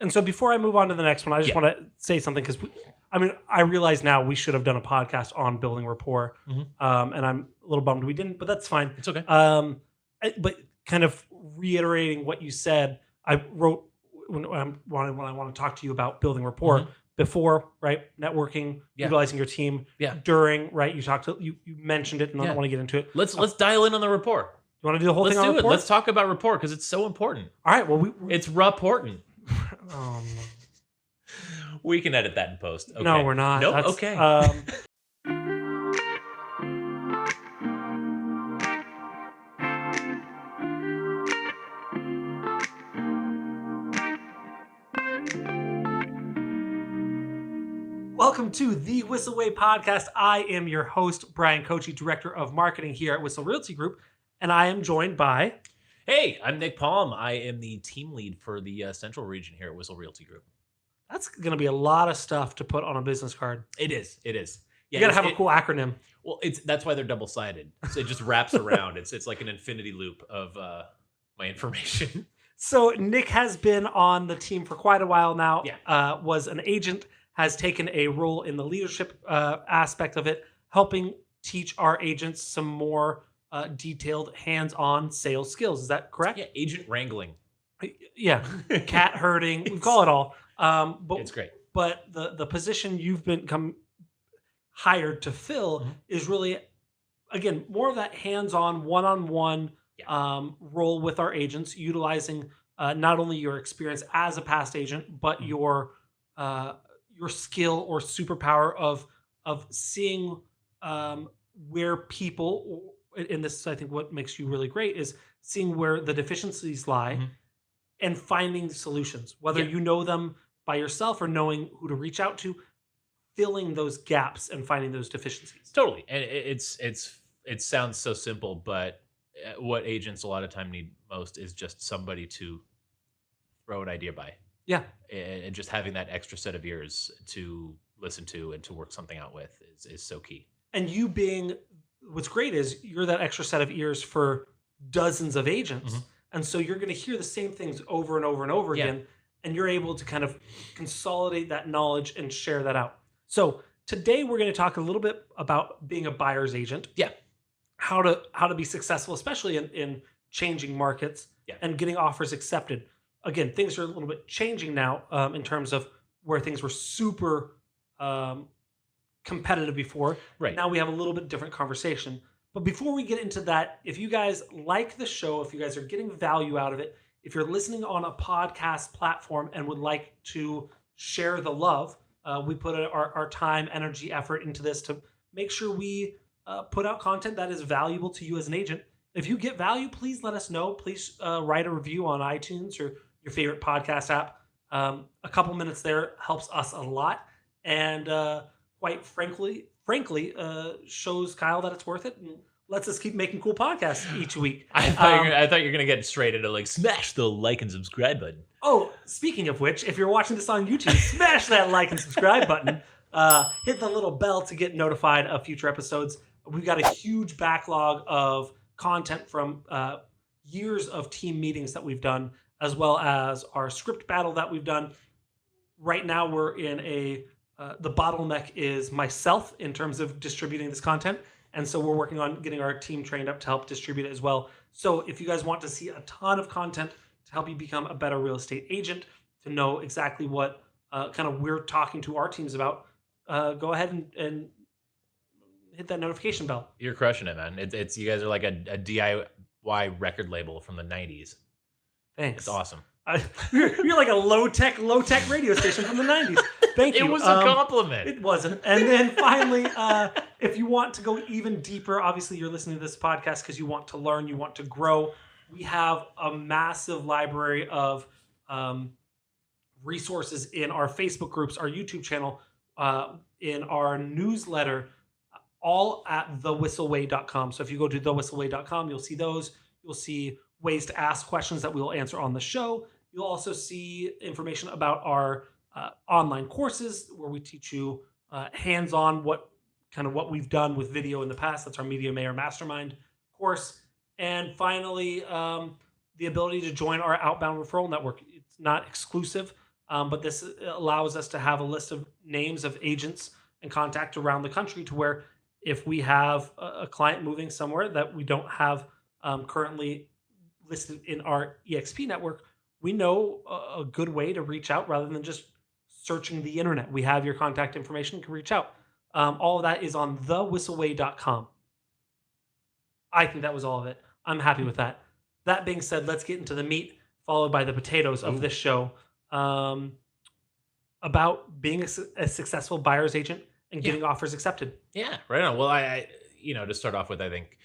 And so before I move on to the next one, I just want to say something because I realize now we should have done a podcast on building rapport, and I'm a little bummed we didn't, but that's fine. It's okay. But kind of reiterating what you said, I wrote when I want to talk to you about building rapport before, right? Networking, utilizing your team. Yeah. During, right? You mentioned it, and I don't want to get into it. Let's dial in on the rapport. You want to do the whole thing on rapport? Let's talk about rapport because it's so important. All right. Well, it's rapportant. No. We can edit that in post. Okay. No, we're not. Nope. That's, okay. Welcome to the Whissel Way Podcast. I am your host, Bryan, Koci, Director of Marketing here at Whissel Realty Group, and I am joined by... Hey, I'm Nick Palm. I am the team lead for the Central region here at Whissel Realty Group. That's going to be a lot of stuff to put on a business card. It is. Yeah, you got to have a cool acronym. Well, that's why they're double-sided. So it just wraps around. It's like an infinity loop of my information. So Nick has been on the team for quite a while now. Yeah. Was an agent, has taken a role in the leadership aspect of it, helping teach our agents some more detailed hands-on sales skills. Is that correct? Yeah, agent wrangling. Yeah, cat herding. We call it all. But it's great. But the position you've been hired to fill is really, again, more of that hands-on, one-on-one role with our agents, utilizing not only your experience as a past agent, but your skill or superpower of seeing where people, and this is, I think, what makes you really great, is seeing where the deficiencies lie and finding solutions, whether you know them by yourself or knowing who to reach out to, filling those gaps and finding those deficiencies. Totally. And it sounds so simple, but what agents a lot of time need most is just somebody to throw an idea by. Yeah. And just having that extra set of ears to listen to and to work something out with is so key. And you being, what's great is you're that extra set of ears for dozens of agents. And so you're going to hear the same things over and over and over again. And you're able to kind of consolidate that knowledge and share that out. So today we're going to talk a little bit about being a buyer's agent. Yeah. How to be successful, especially in changing markets and getting offers accepted. Again, things are a little bit changing now in terms of where things were super competitive before. Right. Now we have a little bit different conversation. But before we get into that, if you guys like the show, if you guys are getting value out of it, if you're listening on a podcast platform and would like to share the love, we put our time, energy, effort into this to make sure we put out content that is valuable to you as an agent. If you get value, please let us know. Please write a review on iTunes or your favorite podcast app. A couple minutes there helps us a lot. And quite frankly, shows Kyle that it's worth it and lets us keep making cool podcasts each week. I thought you were going to get straight into like smash the like and subscribe button. Oh, speaking of which, if you're watching this on YouTube, smash that like and subscribe button. Hit the little bell to get notified of future episodes. We've got a huge backlog of content from years of team meetings that we've done, as well as our script battle that we've done. Right now, we're in the bottleneck is myself in terms of distributing this content. And so we're working on getting our team trained up to help distribute it as well. So if you guys want to see a ton of content to help you become a better real estate agent, to know exactly what kind of we're talking to our teams about, go ahead and hit that notification bell. You're crushing it, man. It's you guys are like a DIY record label from the 90s. Thanks. It's awesome. You're like a low-tech radio station from the 90s. Thank you. It was a compliment. It wasn't. And then finally, if you want to go even deeper, obviously you're listening to this podcast because you want to learn, you want to grow. We have a massive library of resources in our Facebook groups, our YouTube channel, in our newsletter, all at thewhisselway.com. So if you go to thewhisselway.com, you'll see those. You'll see ways to ask questions that we will answer on the show. You'll also see information about our online courses where we teach you hands-on what we've done with video in the past. That's our Media Mayor Mastermind course. And finally, the ability to join our outbound referral network. It's not exclusive, But this allows us to have a list of names of agents and contact around the country to where if we have a client moving somewhere that we don't have currently listed in our EXP network, we know a good way to reach out rather than just searching the internet. We have your contact information, you can reach out. All of that is on thewhisselway.com. I think that was all of it. I'm happy with that. That being said, let's get into the meat, followed by the potatoes of this show. About being a successful buyer's agent and getting offers accepted. Yeah, right on. Well, I to start off with, I think,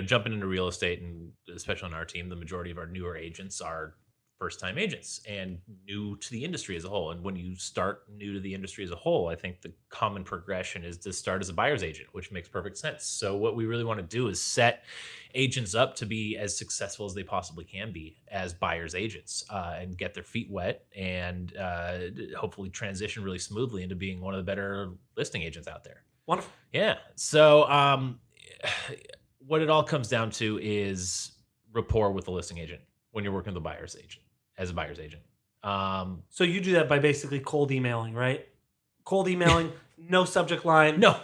jumping into real estate, and especially on our team, the majority of our newer agents are first-time agents and new to the industry as a whole. And when you start new to the industry as a whole, I think the common progression is to start as a buyer's agent, which makes perfect sense. So what we really want to do is set agents up to be as successful as they possibly can be as buyer's agents, and get their feet wet and hopefully transition really smoothly into being one of the better listing agents out there. Wonderful. Yeah. So what it all comes down to is rapport with the listing agent when you're working with a buyer's agent. As a buyer's agent. So you do that by basically cold emailing, right? Cold emailing, no subject line. No.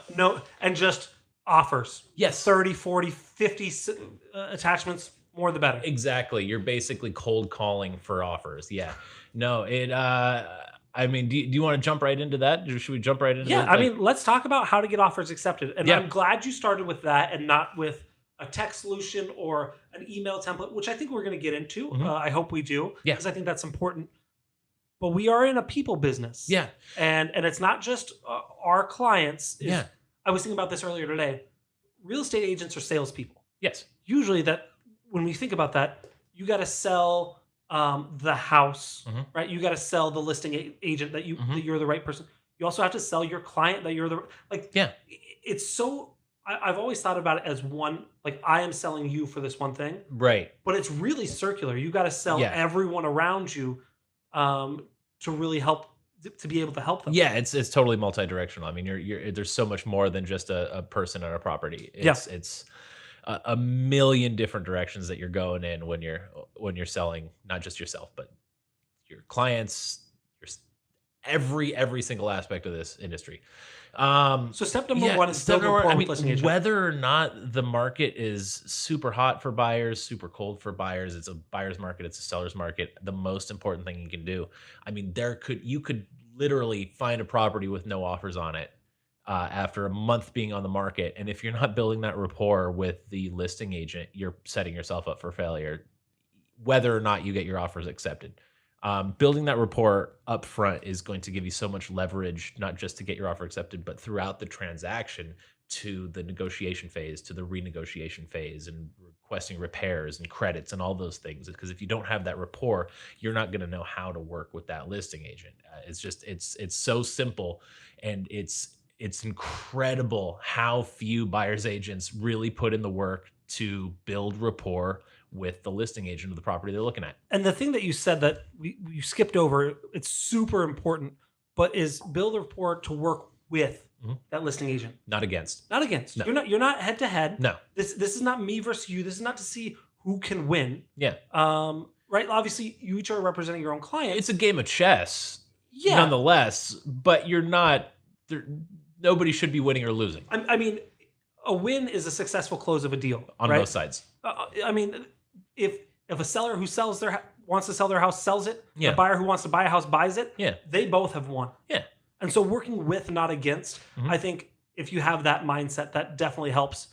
And just offers. Yes. 30, 40, 50 attachments, more the better. Exactly. You're basically cold calling for offers. Yeah. No, do you want to jump right into that? Should we jump right into that? Yeah, let's talk about how to get offers accepted. And I'm glad you started with that and not with a text solution or an email template, which I think we're going to get into. I hope we do, because I think that's important. But we are in a people business. Yeah. And it's not just our clients. Yeah. I was thinking about this earlier today. Real estate agents are salespeople. Yes. Usually when we think about that, you got to sell the house, right? You got to sell the listing agent that you're the right person. You also have to sell your client that you're it's so... I've always thought about it as one, like I am selling you for this one thing. Right. But it's really circular. You got to sell everyone around you to really help, to be able to help them. Yeah, it's totally multi-directional. I mean, there's so much more than just a person on a property. It's a million different directions that you're going in when you're selling, not just yourself, but your clients, every single aspect of this industry. So step number one is build rapport with listing agent. Whether or not the market is super hot for buyers, super cold for buyers, it's a buyer's market, it's a seller's market. The most important thing you can do, you could literally find a property with no offers on it after a month being on the market, and if you're not building that rapport with the listing agent, you're setting yourself up for failure, whether or not you get your offers accepted. Building that rapport up front is going to give you so much leverage, not just to get your offer accepted, but throughout the transaction to the negotiation phase, to the renegotiation phase, and requesting repairs and credits and all those things. Because if you don't have that rapport, you're not going to know how to work with that listing agent. It's so simple, and it's incredible how few buyer's agents really put in the work to build rapport with the listing agent of the property they're looking at. And the thing that you said that you skipped over, it's super important, but is build a rapport to work with that listing agent. Not against. Not against. No. You're not head to head. No. This is not me versus you. This is not to see who can win. Yeah. Right? Obviously, you each are representing your own client. It's a game of chess. Yeah. Nonetheless, but you're not there. Nobody should be winning or losing. I mean, a win is a successful close of a deal on both sides. If a seller who wants to sell their house sells it, the buyer who wants to buy a house buys it, they both have won. Yeah. And so working with, not against, I think if you have that mindset, that definitely helps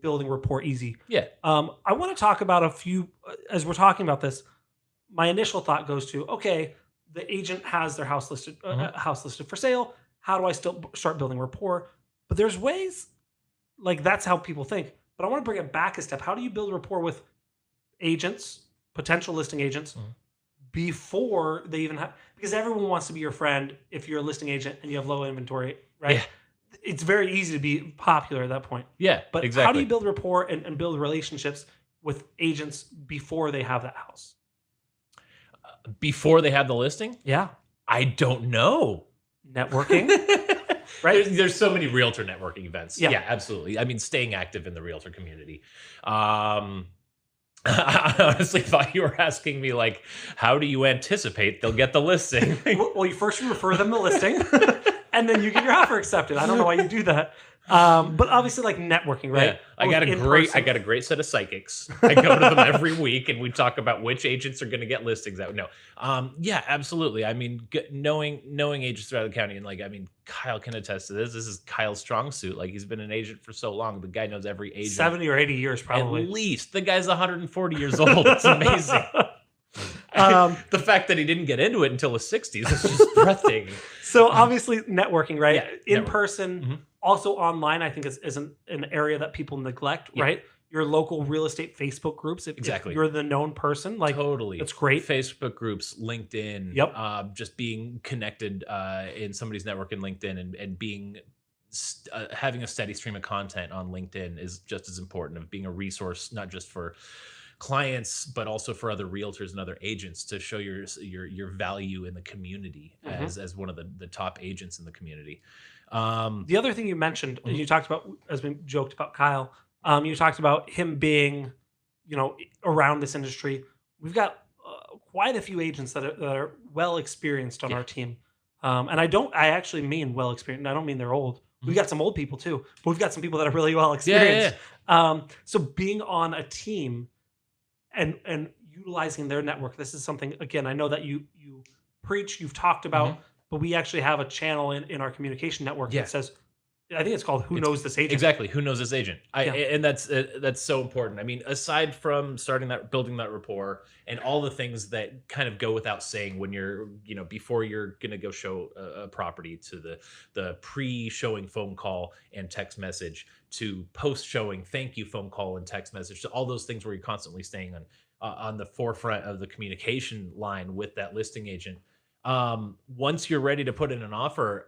building rapport easy. Yeah. I want to talk about a few, as we're talking about this, my initial thought goes to, okay, the agent has their house listed for sale. How do I still start building rapport? But there's ways, like that's how people think. But I want to bring it back a step. How do you build rapport with agents, potential listing agents, before they even have, because everyone wants to be your friend if you're a listing agent and you have low inventory, right? Yeah. It's very easy to be popular at that point. Yeah, but exactly. How do you build rapport and build relationships with agents before they have that house? Before they have the listing? Yeah. I don't know. Networking. Right? There's so many realtor networking events. Yeah, absolutely. I mean, staying active in the realtor community. I honestly thought you were asking me, like, how do you anticipate they'll get the listing? Well, you first refer them the listing, and then you get your offer accepted. I don't know why you do that. But obviously, like networking, right? Yeah, I got a great set of psychics. I go to them every week, and we talk about which agents are going to get listings out. No, yeah, absolutely. I mean, knowing agents throughout the county, and like, I mean, Kyle can attest to this. This is Kyle's strong suit. Like, he's been an agent for so long. The guy knows every agent. 70 or 80 years, probably. At least. The guy's 140 years old. It's amazing. The fact that he didn't get into it until his 60s is just breathtaking. So obviously, networking, right? Yeah, in person. Mm-hmm. Also online, I think is an area that people neglect, right? Your local real estate Facebook groups. If you're the known person, like totally, it's great. Facebook groups, LinkedIn, just being connected in somebody's network in LinkedIn and being having a steady stream of content on LinkedIn is just as important of being a resource, not just for clients, but also for other realtors and other agents to show your value in the community as one of the top agents in the community. The other thing you mentioned, you talked about, as we joked about Kyle, you talked about him being, around this industry. We've got quite a few agents that are well experienced on our team. And I actually mean well experienced. I don't mean they're old. We've got some old people too, but we've got some people that are really well experienced. So being on a team and utilizing their network, this is something, again, I know that you preach, you've talked about, but we actually have a channel in our communication network that says, I think it's called Who Knows This Agent? Exactly. Who knows this agent? And that's so important. I mean, aside from building that rapport and all the things that kind of go without saying when you're, before you're going to go show a property, to the pre-showing phone call and text message, to post-showing thank you phone call and text message, to all those things where you're constantly staying on the forefront of the communication line with that listing agent. Once you're ready to put in an offer,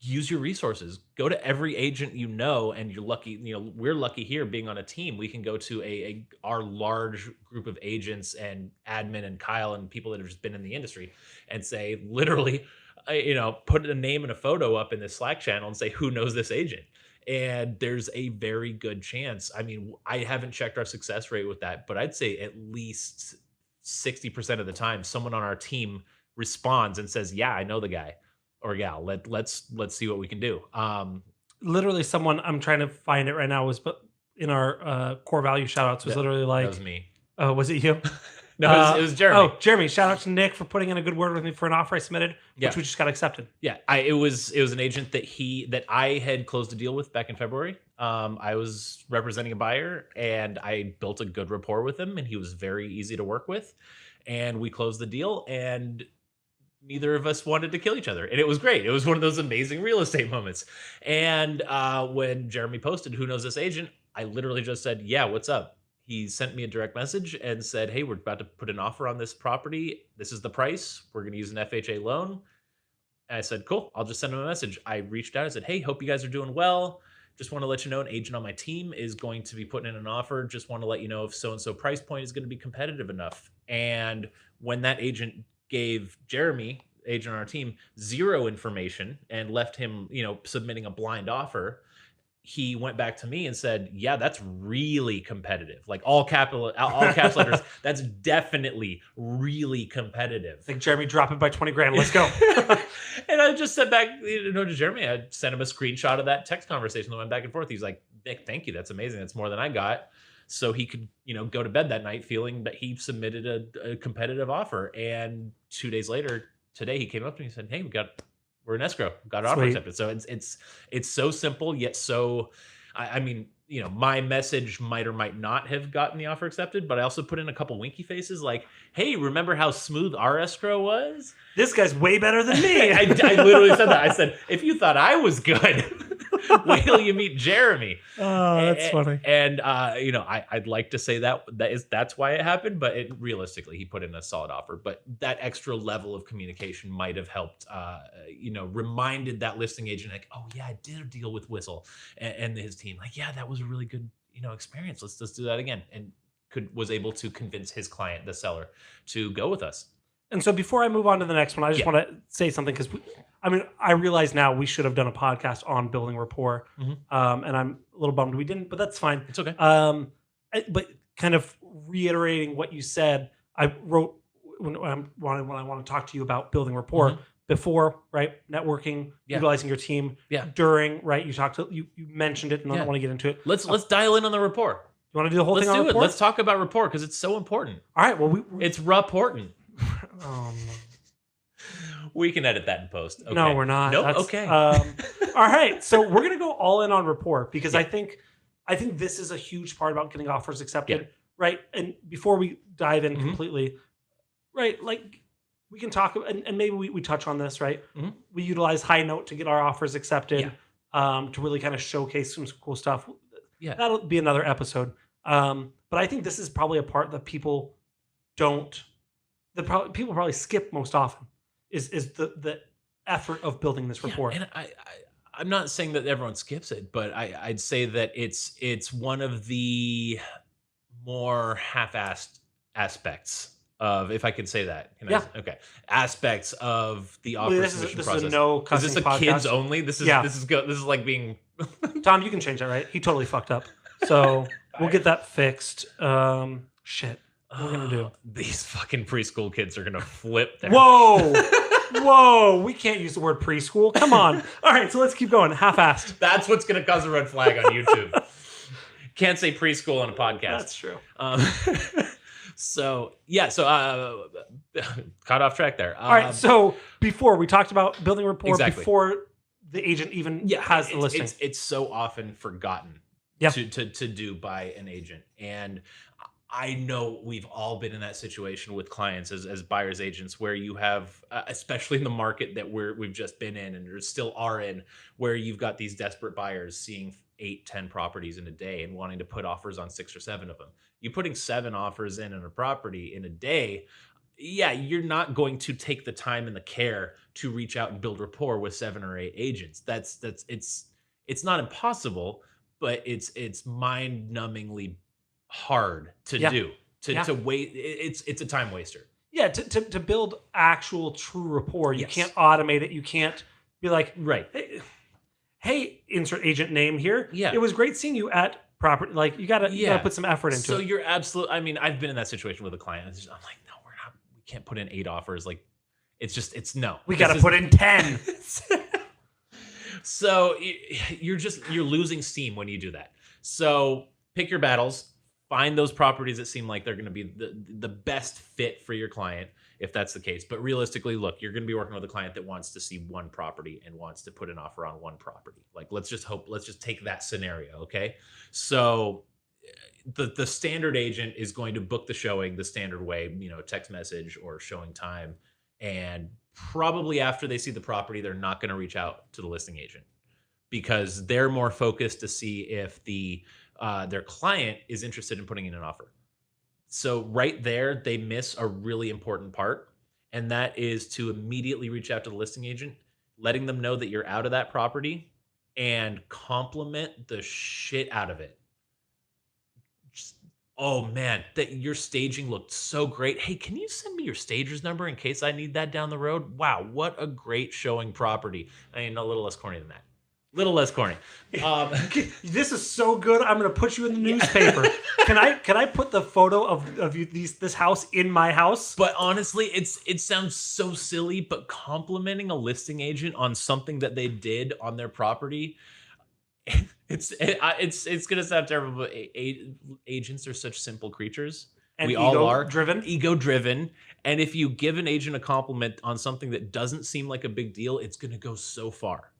use your resources. Go to every agent and you're lucky. We're lucky here being on a team. We can go to our large group of agents and admin and Kyle and people that have just been in the industry and say, literally, put a name and a photo up in this Slack channel and say, who knows this agent? And there's a very good chance. I mean, I haven't checked our success rate with that, but I'd say at least 60% of the time, someone on our team responds and says, yeah, I know the guy. Or let's see what we can do. Literally, someone, I'm trying to find it right now, was in our core value shoutouts was literally like, that was me. Oh, was it you? No, it was Jeremy. Oh, Jeremy! Shout out to Nick for putting in a good word with me for an offer I submitted, which we just got accepted. Yeah, it was an agent that I had closed a deal with back in February. I was representing a buyer, and I built a good rapport with him, and he was very easy to work with, and we closed the deal, and neither of us wanted to kill each other. And it was great. It was one of those amazing real estate moments. And when Jeremy posted, who knows this agent, I literally just said, yeah, what's up? He sent me a direct message and said, hey, we're about to put an offer on this property. This is the price. We're going to use an FHA loan. And I said, cool. I'll just send him a message. I reached out. I said, hey, hope you guys are doing well. Just want to let you know an agent on my team is going to be putting in an offer. Just want to let you know if so-and-so price point is going to be competitive enough. And when that agent gave Jeremy, agent on our team, zero information and left him, submitting a blind offer, he went back to me and said, yeah, that's really competitive. Like all caps letters, that's definitely really competitive. Like, Jeremy, drop it by 20 grand. Let's go. And I just said back to Jeremy, I sent him a screenshot of that text conversation that went back and forth. He's like, Nick, thank you. That's amazing. That's more than I got. So he could, go to bed that night feeling that he submitted a competitive offer. And 2 days later, today, he came up to me and said, hey, we're in escrow, got an offer accepted. So it's so simple, yet so, I mean, my message might or might not have gotten the offer accepted, but I also put in a couple winky faces like, hey, remember how smooth our escrow was? This guy's way better than me. I literally said that. I said, if you thought I was good, wait till you meet Jeremy. Oh, that's funny. And I'd like to say that's why it happened, but realistically, he put in a solid offer. But that extra level of communication might have helped, reminded that listing agent, like, oh yeah, I did a deal with Whissel and his team. Like, yeah, that was a really good, experience. Let's do that again. And was able to convince his client, the seller, to go with us. And so before I move on to the next one, I just want to say something, because I realize now we should have done a podcast on building rapport, and I'm a little bummed we didn't, but that's fine. It's okay. But kind of reiterating what you said, I wrote when I want to talk to you about building rapport before, right? Networking, utilizing your team. During, right? You mentioned it, and I don't want to get into it. Let's dial in on the rapport. You want to do the whole thing on rapport? Let's talk about rapport because it's so important. All right. Well, it's rapportant. No. We can edit that in post. Okay. No, we're not. Nope. Okay. All right. So we're gonna go all in on rapport because I think this is a huge part about getting offers accepted, right? And before we dive in completely, right? Like we can talk and maybe we touch on this, right? We utilize High Note to get our offers accepted, to really kind of showcase some cool stuff. Yeah, that'll be another episode. But I think this is probably a part that people probably skip most often is the effort of building this rapport. And I'm not saying that everyone skips it, but I'd say that it's one of the more half-assed aspects of, if I could say that. Aspects of the offer submission process. Is a no cussing Is this a podcast? kids only? This is like being Tom, you can change that, right? He totally fucked up. So we'll get that fixed. Shit. What are we gonna do? These fucking preschool kids are gonna flip their Whoa, we can't use the word preschool. Come on. All right, so let's keep going. Half-assed. That's what's gonna cause a red flag on YouTube. Can't say preschool on a podcast. That's true. So caught off track there. All right, so before we talked about building rapport before the agent even has the listing. It's so often forgotten to do by an agent. And I know we've all been in that situation with clients as buyers agents where you have, especially in the market that we've just been in and there still are in, where you've got these desperate buyers seeing 8-10 properties in a day and wanting to put offers on 6 or 7 of them. You putting 7 offers in a property in a day, you're not going to take the time and the care to reach out and build rapport with 7 or 8 agents. It's not impossible, but it's mind-numbingly hard to do. To wait, it's a time waster. Yeah, to build actual true rapport, you can't automate it. You can't be like, hey, insert agent name here. Yeah, it was great seeing you at property. Like you gotta put some effort into it. So you're absolutely. I mean, I've been in that situation with a client. I'm like, no, we can't put in 8 offers. Like, it's no. We gotta put in 10. So you're losing steam when you do that. So pick your battles. Find those properties that seem like they're going to be the best fit for your client, if that's the case. But realistically, look, you're going to be working with a client that wants to see 1 property and wants to put an offer on 1 property. Like, let's just take that scenario, okay? So the standard agent is going to book the showing the standard way, text message or showing time. And probably after they see the property, they're not going to reach out to the listing agent because they're more focused to see if their client is interested in putting in an offer. So right there, they miss a really important part, and that is to immediately reach out to the listing agent, letting them know that you're out of that property, and compliment the shit out of it. Oh man, that your staging looked so great. Hey, can you send me your stager's number in case I need that down the road? Wow, what a great showing property. I mean, a little less corny than that. Little less corny. This is so good. I'm going to put you in the newspaper. Can I put the photo of you, this house in my house? But honestly, it sounds so silly. But complimenting a listing agent on something that they did on their property, it's going to sound terrible. But agents are such simple creatures. And we all are ego driven. And if you give an agent a compliment on something that doesn't seem like a big deal, it's going to go so far.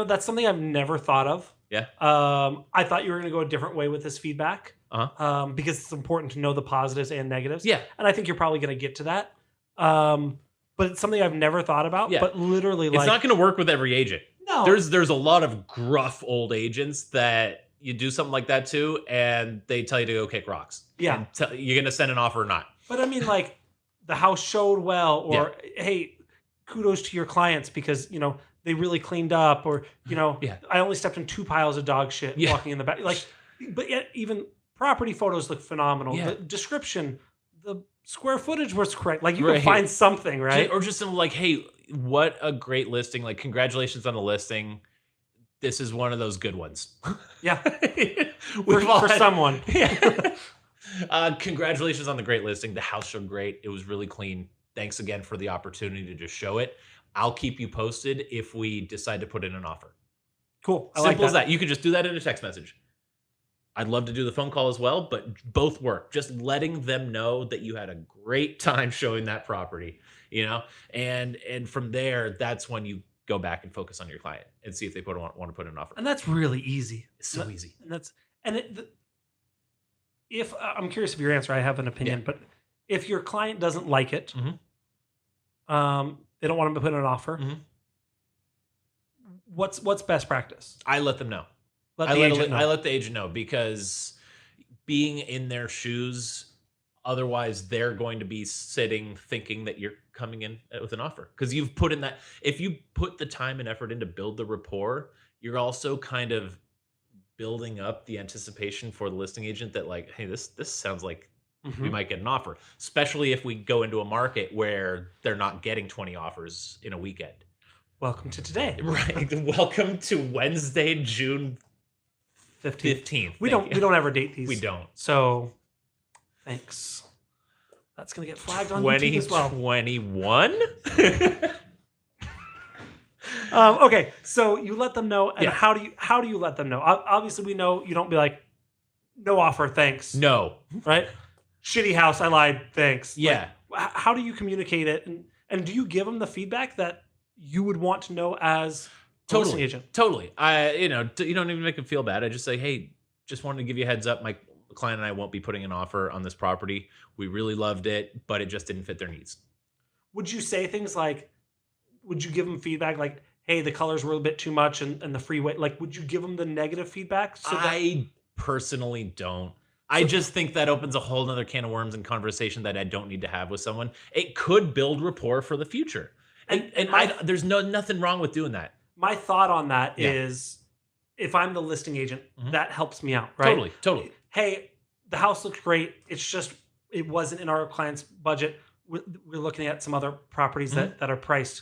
That's something I've never thought of. Yeah. I thought you were going to go a different way with this feedback. Because it's important to know the positives and negatives. Yeah. And I think you're probably going to get to that. But it's something I've never thought about. Yeah. But literally, it's not going to work with every agent. No. There's a lot of gruff old agents that you do something like that to, and they tell you to go kick rocks. Yeah. You're going to send an offer or not. But I mean, like, the house showed well, or hey, kudos to your clients because, they really cleaned up, or, I only stepped in 2 piles of dog shit walking in the back. Like, but yet even property photos look phenomenal. Yeah. The description, the square footage was correct. Like, you can find something, right? Or just like, hey, what a great listing. Like, congratulations on the listing. This is one of those good ones. Yeah. for someone. Yeah. Congratulations on the great listing. The house showed great. It was really clean. Thanks again for the opportunity to just show it. I'll keep you posted if we decide to put in an offer. Cool. Simple as that. You could just do that in a text message. I'd love to do the phone call as well, but both work. Just letting them know that you had a great time showing that property, and from there, that's when you go back and focus on your client and see if they want to put in an offer. And that's really easy. It's so easy. If I'm curious of your answer, I have an opinion, but if your client doesn't like it, they don't want to put in an offer. What's best practice? I let them know. I let the agent know, because being in their shoes, otherwise they're going to be sitting thinking that you're coming in with an offer, because you've put in that. If you put the time and effort in to build the rapport, you're also kind of building up the anticipation for the listing agent that, like, hey, this sounds like we might get an offer, especially if we go into a market where they're not getting 20 offers in a weekend. Welcome to today. Right. Welcome to Wednesday, June 15th. We don't ever date these. We don't. So thanks. That's going to get flagged on YouTube as well. 2021? Okay, so you let them know, and how do you let them know? Obviously, we know you don't be like, no offer, thanks. No. Right? Shitty house, I lied, thanks. Yeah. Like, how do you communicate it? And do you give them the feedback that you would want to know as a listing agent? Totally. You don't even make them feel bad. I just say, hey, just wanted to give you a heads up. My client and I won't be putting an offer on this property. We really loved it, but it just didn't fit their needs. Would you say things like, would you give them feedback like, hey, the colors were a bit too much and the freeway, like, would you give them the negative feedback? I personally don't. I just think that opens a whole nother can of worms and conversation that I don't need to have with someone. It could build rapport for the future. And there's nothing wrong with doing that. My thought on that is, if I'm the listing agent, that helps me out, right? Totally. Hey, the house looks great. It's just, it wasn't in our client's budget. We're looking at some other properties that are priced.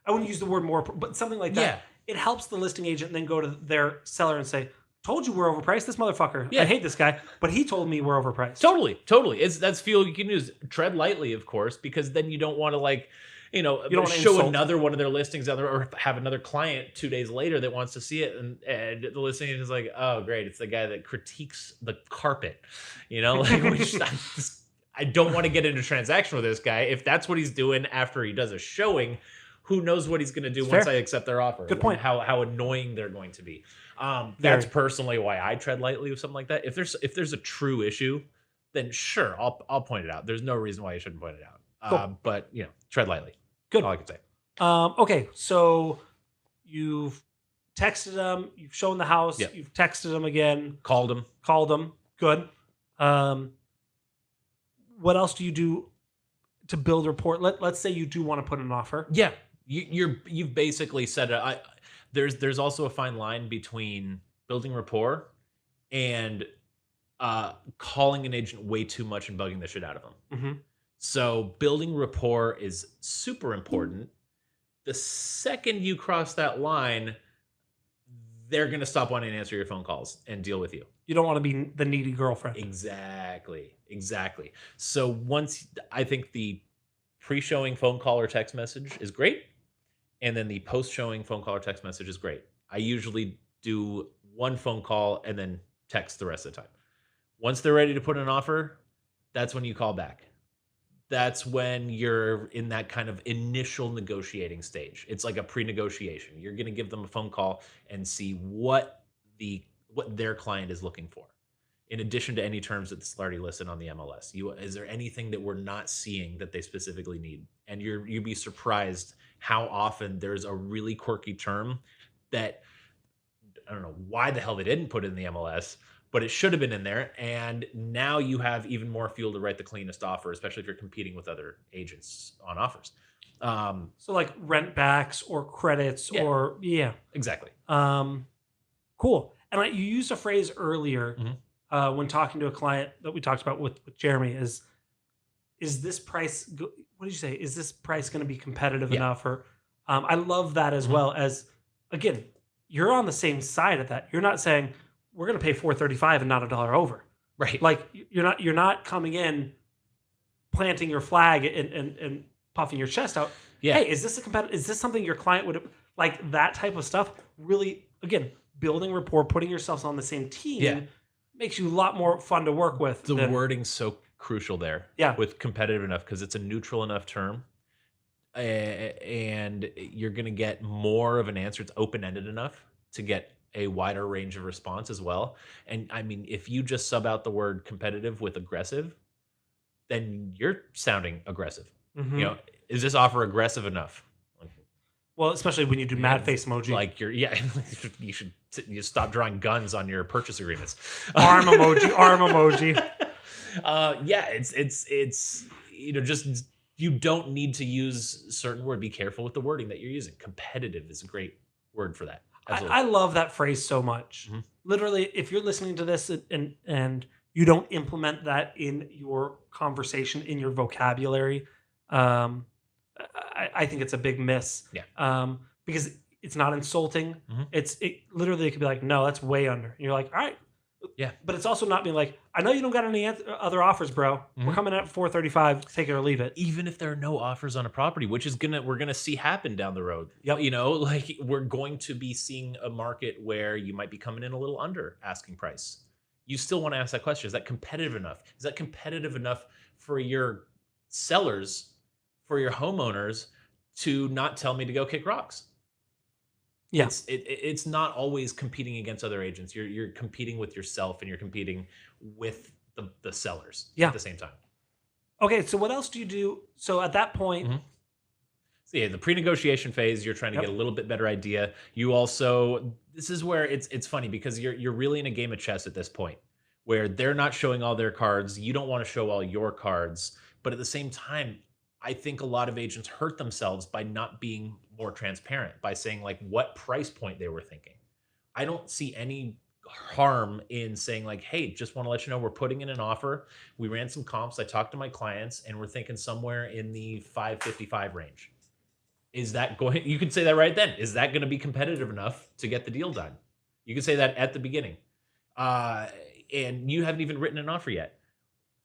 I wouldn't use the word more, but something like that. Yeah. It helps the listing agent then go to their seller and say, told you we're overpriced. This motherfucker. Yeah. I hate this guy, but he told me we're overpriced. Totally. That's fuel you can use. Tread lightly, of course, because then you don't want to you don't show another one of their listings out there, or have another client 2 days later that wants to see it, and the listing agent is like, oh great, it's the guy that critiques the carpet. I don't want to get into a transaction with this guy. If that's what he's doing after he does a showing, who knows what he's going to do once I accept their offer. Good point. How annoying they're going to be. That's personally why I tread lightly with something like that. If there's a true issue, then sure, I'll point it out. There's no reason why you shouldn't point it out. Cool. But tread lightly. Good. All I can say. Okay, so you've texted them, you've shown the house, you've texted them again, called them. Good. What else do you do to build rapport? Let's say you do want to put an offer. Yeah, you've basically said it. There's also a fine line between building rapport and calling an agent way too much and bugging the shit out of them. So building rapport is super important. The second you cross that line, they're going to stop wanting to answer your phone calls and deal with you. You don't want to be the needy girlfriend. Exactly. So I think the pre-showing phone call or text message is great. And then the post-showing phone call or text message is great. I usually do one phone call and then text the rest of the time. Once they're ready to put an offer, that's when you call back. That's when you're in that kind of initial negotiating stage. It's like a pre-negotiation. You're going to give them a phone call and see what their client is looking for, in addition to any terms that's already listed on the MLS. Is there anything that we're not seeing that they specifically need? And you'd be surprised how often there's a really quirky term that I don't know why the hell they didn't put it in the MLS, but it should have been in there. And now you have even more fuel to write the cleanest offer, especially if you're competing with other agents on offers. So like rent backs or credits or exactly. Cool. And you used a phrase earlier when talking to a client that we talked about with Jeremy is this price, what did you say? Is this price going to be competitive enough? Or I love that as well as, again, you're on the same side of that. You're not saying we're going to pay $435 and not $1 over. Right. Like you're not coming in, planting your flag and puffing your chest out. Yeah. Hey, is this a competitive? Is this something your client would like? That type of stuff really, again, building rapport, putting yourselves on the same team makes you a lot more fun to work with. The wording's so crucial there. Yeah. With competitive enough, because it's a neutral enough term. And you're going to get more of an answer. It's open-ended enough to get a wider range of response as well. And I mean, if you just sub out the word competitive with aggressive, then you're sounding aggressive. Mm-hmm. You know, is this offer aggressive enough? Well, especially when you do mad face emoji. Like you should stop drawing guns on your purchase agreements. Arm emoji. It's just you don't need to use certain word. Be careful with the wording that you're using. Competitive is a great word for that. I love that phrase so much. Mm-hmm. Literally, if you're listening to this and you don't implement that in your conversation, in your vocabulary, I think it's a big miss. Yeah. Because it's not insulting. Mm-hmm. It literally could be like, no, that's way under. And you're like, all right. Yeah. But it's also not being like, I know you don't got any other offers, bro. Mm-hmm. We're coming at 435. Take it or leave it. Even if there are no offers on a property, which is we're gonna see happen down the road. Yep. Like we're going to be seeing a market where you might be coming in a little under asking price. You still want to ask that question: is that competitive enough? Is that competitive enough for your sellers, for your homeowners, to not tell me to go kick rocks? Yes, it's not always competing against other agents. You're competing with yourself, and you're competing with the sellers at the same time. Okay, so what else do you do? So at that point, so yeah, the pre-negotiation phase, you're trying to get a little bit better idea. You also, this is where it's funny because you're really in a game of chess at this point, where they're not showing all their cards. You don't want to show all your cards, but at the same time, I think a lot of agents hurt themselves by not being more transparent, by saying like what price point they were thinking. I don't see any harm in saying like, hey, just want to let you know we're putting in an offer. We ran some comps. I talked to my clients and we're thinking somewhere in the 555 range. Is that going, you could say that right then. Is that going to be competitive enough to get the deal done? You could say that at the beginning. And you haven't even written an offer yet.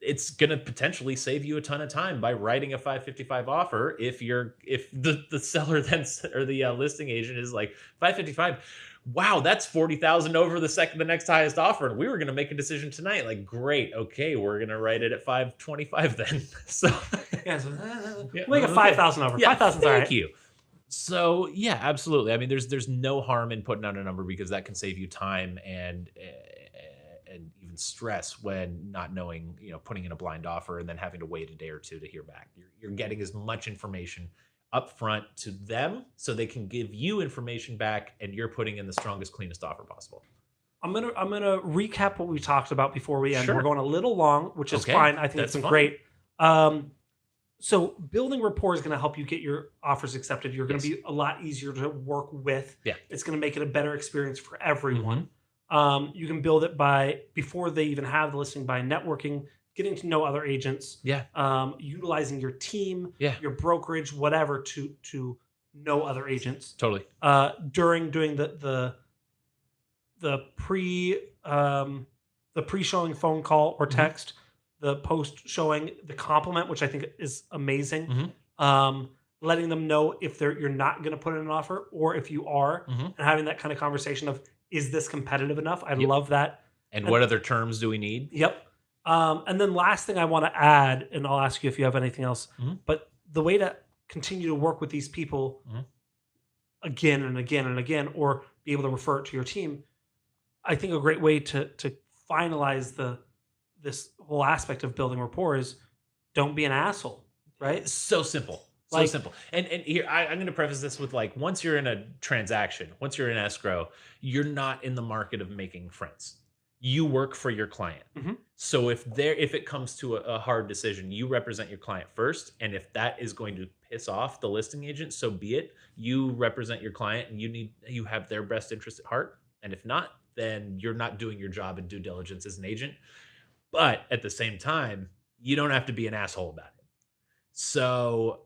It's going to potentially save you a ton of time by writing a 555 offer. If the seller then, or the listing agent is like 555, wow, that's 40,000 over the next highest offer. And we were going to make a decision tonight. Like, great. Okay. We're going to write it at 525 then. So we'll make a 5,000 over. 5,000. Thank you. So yeah, absolutely. I mean, there's no harm in putting out a number because that can save you time and even stress when not knowing, putting in a blind offer and then having to wait a day or two to hear back. You're getting as much information up front to them so they can give you information back, and you're putting in the strongest, cleanest offer possible. I'm gonna recap what we talked about before we end. Sure. We're going a little long, which is fine. I think it's been great. So building rapport is going to help you get your offers accepted. You're going to be a lot easier to work with. Yeah. It's going to make it a better experience for everyone. You can build it before they even have the listing, by networking, getting to know other agents, utilizing your team, your brokerage, whatever, to know other agents. Totally. During doing the pre-showing phone call or text, the post showing the compliment, which I think is amazing. Letting them know if you're not going to put in an offer, or if you are, and having that kind of conversation of, is this competitive enough? I love that. And what other terms do we need? Yep. And then last thing I want to add, and I'll ask you if you have anything else, but the way to continue to work with these people again and again and again, or be able to refer it to your team, I think a great way to finalize this whole aspect of building rapport is, don't be an asshole, right? So simple. So simple. And here, I'm going to preface this with, like, once you're in a transaction, once you're in escrow, you're not in the market of making friends. You work for your client. So if it comes to a hard decision, you represent your client first. And if that is going to piss off the listing agent, so be it. You represent your client, and you have their best interest at heart. And if not, then you're not doing your job in due diligence as an agent. But at the same time, you don't have to be an asshole about it. So,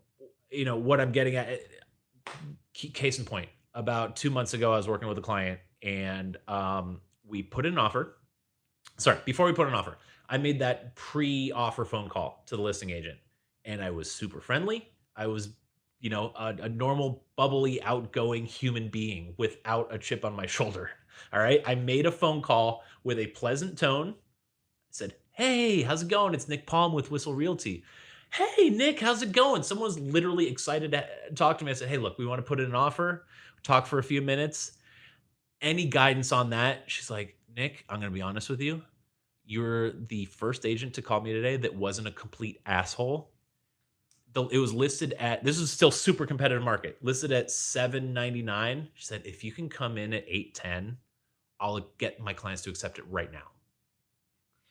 what I'm getting at, case in point, about 2 months ago, I was working with a client, and we put in an offer. Sorry, before we put an offer, I made that pre-offer phone call to the listing agent, and I was super friendly. I was, a normal, bubbly, outgoing human being without a chip on my shoulder. All right. I made a phone call with a pleasant tone. I said, "Hey, how's it going? It's Nick Palm with Whissel Realty." "Hey, Nick, how's it going?" Someone's literally excited to talk to me. I said, "Hey, look, we want to put in an offer, talk for a few minutes. Any guidance on that?" She's like, "Nick, I'm going to be honest with you. You're the first agent to call me today that wasn't a complete asshole. It was listed at, this is still super competitive market, listed at $799. She said, if you can come in at $810, I'll get my clients to accept it right now."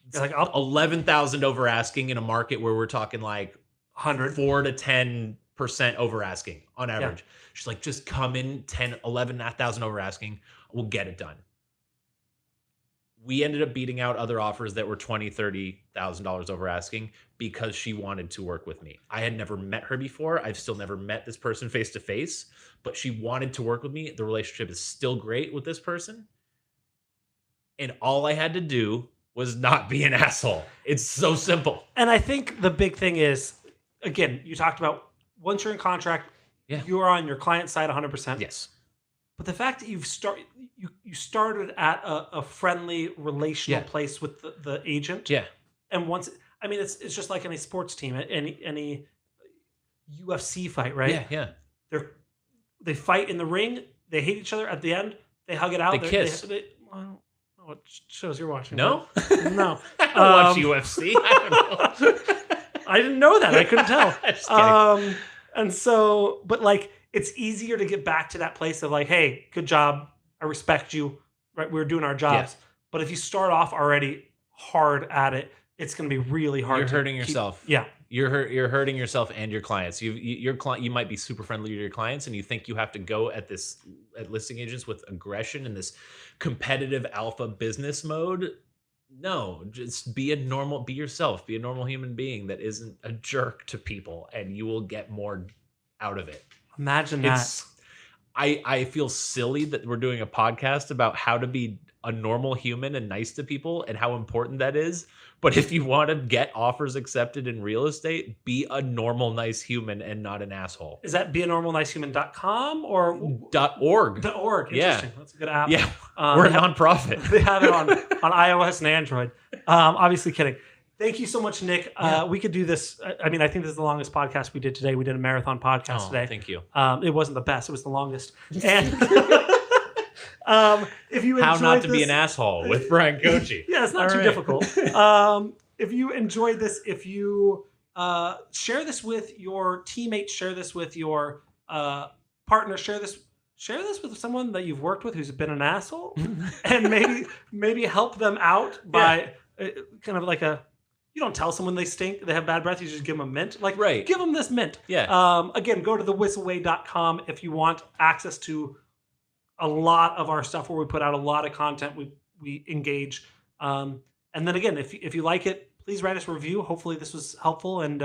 It's like 11,000 over asking in a market where we're talking like 4 to 10% over asking on average. Yeah. She's like, just come in 11,000 over asking. We'll get it done. We ended up beating out other offers that were $20,000, $30,000 over asking because she wanted to work with me. I had never met her before. I've still never met this person face to face, but she wanted to work with me. The relationship is still great with this person. And all I had to do was not be an asshole. It's so simple. And I think the big thing is, again, you talked about once you're in contract, you're on your client side 100%. Yes. But the fact that you started at a friendly relational place with the agent. Yeah. And once, I mean, it's just like any sports team, any UFC fight, right? Yeah. They fight in the ring. They hate each other. At the end, they hug it out. They kiss. I don't know what shows you're watching? No? No. I don't watch UFC. I don't know. I didn't know that. I couldn't tell. Just kidding. And so, but like, it's easier to get back to that place of like, hey, good job. I respect you. Right? We're doing our jobs. Yeah. But if you start off already hard at it, it's going to be really hard. You're hurting yourself. Yeah. You're hurting yourself and your clients. You might be super friendly to your clients, and you think you have to go at listing agents with aggression and this competitive alpha business mode. No, just be yourself. Be a normal human being that isn't a jerk to people, and you will get more out of it. Imagine that. I feel silly that we're doing a podcast about how to be a normal human and nice to people and how important that is. But if you want to get offers accepted in real estate, be a normal, nice human and not an asshole. Is that beanormalnicehuman.com or .org? .org. Interesting. Yeah. That's a good app. Yeah. We're a nonprofit. They have it on iOS and Android. Obviously kidding. Thank you so much, Nick. We could do this. I mean, I think this is the longest podcast we did today. We did a marathon podcast today. Thank you. It wasn't the best. It was the longest. And if you How not to be an asshole with Bryan Koci. Yeah, it's not too difficult. If you enjoyed this, if you share this with your teammates, share this with your partner, share this with someone that you've worked with who's been an asshole, and maybe help them out by kind of like you don't tell someone they stink, they have bad breath, you just give them a mint. Like, give them this mint. Yeah. Again, go to thewhisselway.com if you want access to a lot of our stuff where we put out a lot of content. We engage. And then again, if you like it, please write us a review. Hopefully this was helpful. And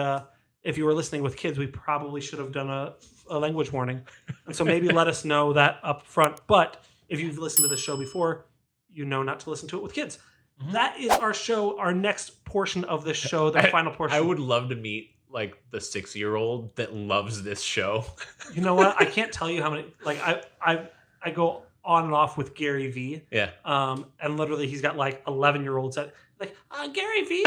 if you were listening with kids, we probably should have done a language warning. And so maybe let us know that up front. But if you've listened to this show before, you know not to listen to it with kids. Mm-hmm. That is our show, our next portion of this show, the final portion. I would love to meet like the 6-year-old that loves this show. You know what? I can't tell you how many, like I go on and off with Gary V. Yeah. And literally he's got like 11-year-olds that like, Gary V,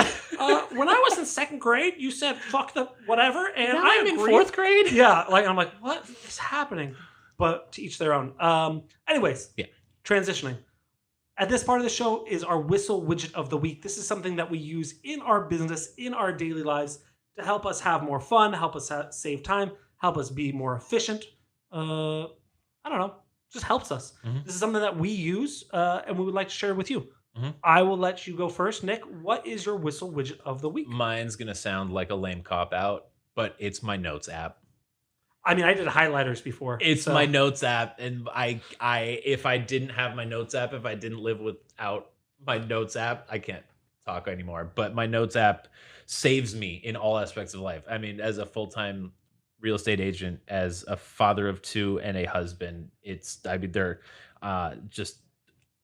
when I was in 2nd grade, you said fuck the whatever, and now I'm in 4th grade? Yeah, like I'm like, what is happening? But to each their own. Anyways, transitioning. At this part of the show is our Whissel Widget of the Week. This is something that we use in our business, in our daily lives, to help us have more fun, help us save time, help us be more efficient. I don't know. Just helps us. Mm-hmm. This is something that we use and we would like to share with you. Mm-hmm. I will let you go first. Nick, what is your Whissel Widget of the Week? Mine's going to sound like a lame cop-out, but it's my notes app. I mean, I did highlighters before. It's my notes app, and I if I didn't have my notes app, if I didn't live without my notes app, I can't talk anymore. But my notes app saves me in all aspects of life. I mean, as a full-time real estate agent, as a father of 2 and a husband, they're just,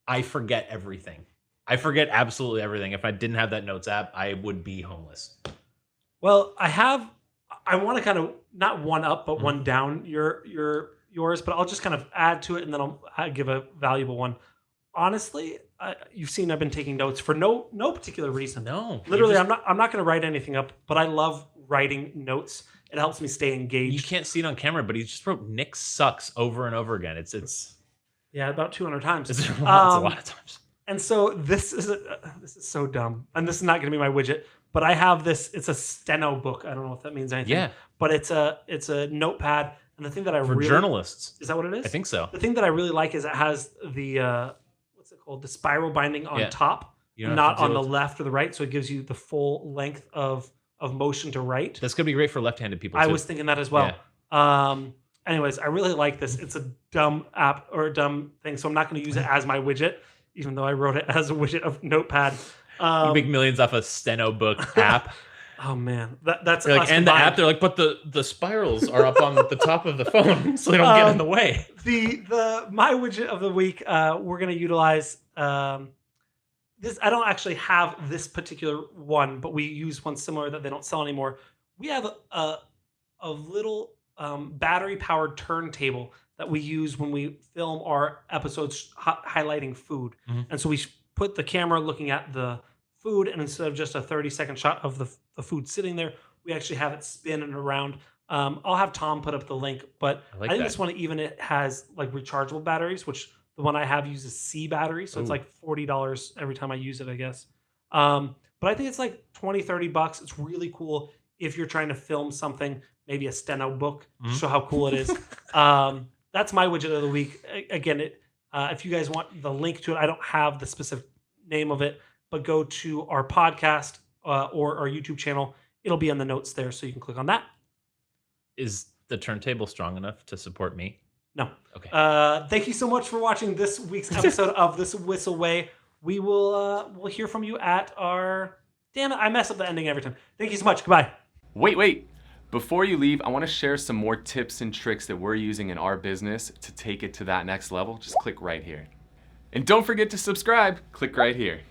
I forget everything. I forget absolutely everything. If I didn't have that notes app, I would be homeless. Well, I want to kind of not one up, but one down yours, but I'll just kind of add to it, and then I'll give a valuable one. Honestly, you've seen I've been taking notes for no particular reason. No, literally, I'm not going to write anything up, but I love writing notes. It helps me stay engaged. You can't see it on camera, but he just wrote "Nick sucks" over and over again. It's yeah, about 200 times. It's a lot of times. And so this is so dumb, and this is not going to be my widget. But I have this. It's a steno book. I don't know if that means anything. Yeah, but it's a notepad. And the thing that for journalists, is that what it is? I think so. The thing that I really like is it has the what's it called? The spiral binding on top, not on the left or the right. So it gives you the full length of motion to write. That's gonna be great for left-handed people too. I was thinking that as well. Yeah. Anyways, I really like this. It's a dumb app or a dumb thing, so I'm not going to use it as my widget, even though I wrote it as a widget of Notepad. You make millions off a steno book app. Oh man, that's like, and the app. They're like, but the spirals are up on the top of the phone, so they don't get in the way. My widget of the week, we're going to utilize this. I don't actually have this particular one, but we use one similar that they don't sell anymore. We have a little battery powered turntable that we use when we film our episodes highlighting food, and so we put the camera looking at the food, and instead of just a 30-second shot of the food sitting there, we actually have it spinning around. I'll have Tom put up the link, but I think this one it has like rechargeable batteries, which the one I have uses C batteries, so it's like $40 every time I use it, I guess. But I think it's like $20-$30. It's really cool if you're trying to film something, maybe a steno book, to show how cool it is. That's my widget of the week. Again, if you guys want the link to it, I don't have the specific name of it, but go to our podcast or our YouTube channel. It'll be on the notes there, so you can click on that. Is the turntable strong enough to support me? No. Okay. Thank you so much for watching this week's episode of This Whissel Way. We will we'll hear from you at our... Damn it, I mess up the ending every time. Thank you so much. Goodbye. Wait. Before you leave, I want to share some more tips and tricks that we're using in our business to take it to that next level. Just click right here. And don't forget to subscribe. Click right here.